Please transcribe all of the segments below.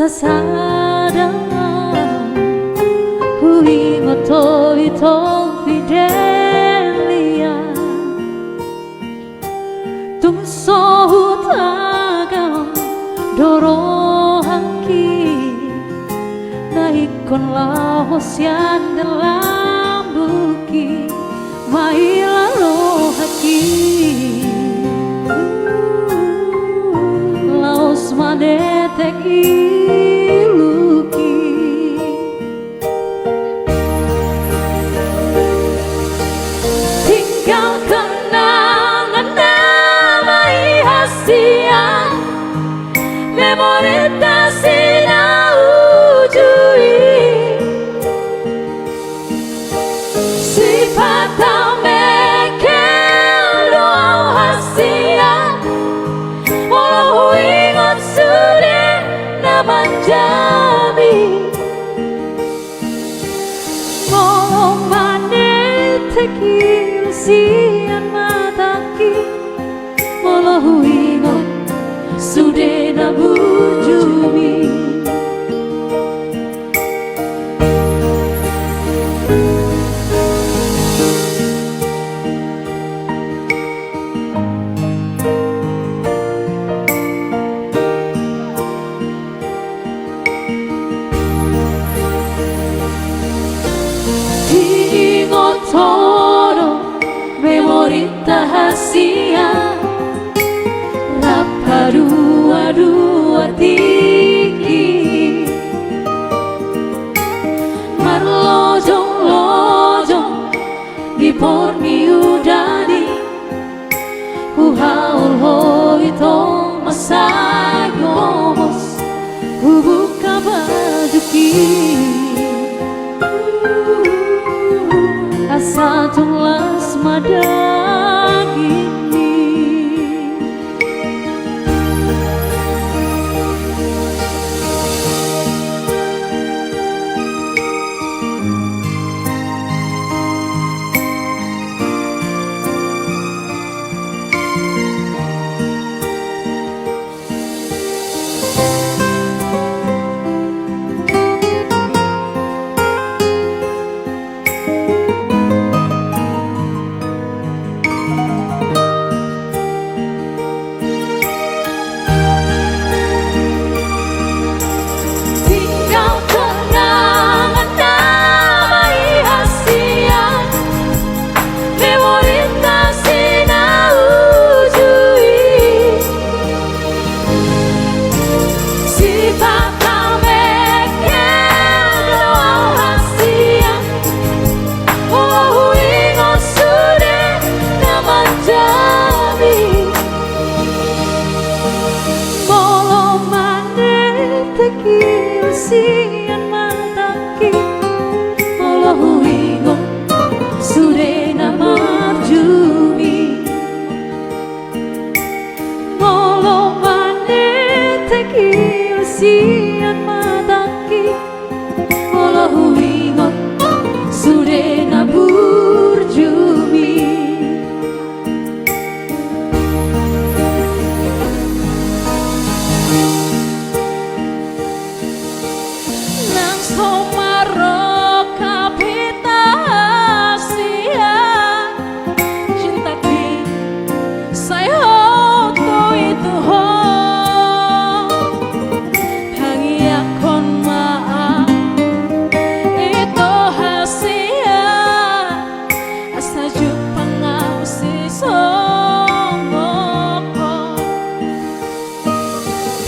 sasada hui ngoto ito fidelia tum so hutaga doro haki naikon lahos yang dalam buki mailah roh haki laos madetek iluki tinggal kenangan namai hasian memori tak sinau ujui sifat mekel doa hasian walau ingat sudah naman jami walau manet tekil sian mataki walau ingat sudah nabujumi Ingotoro memori tahasia dua tiki marlojong-lojong di porni udani huhaul hoitong masagos hubuka bajuki asa tunglas madagi sian mataki walau ingat sudah nama jumi walau manet tekil sian mataki walau ingat sudah nabur jumi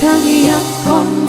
kang yang kon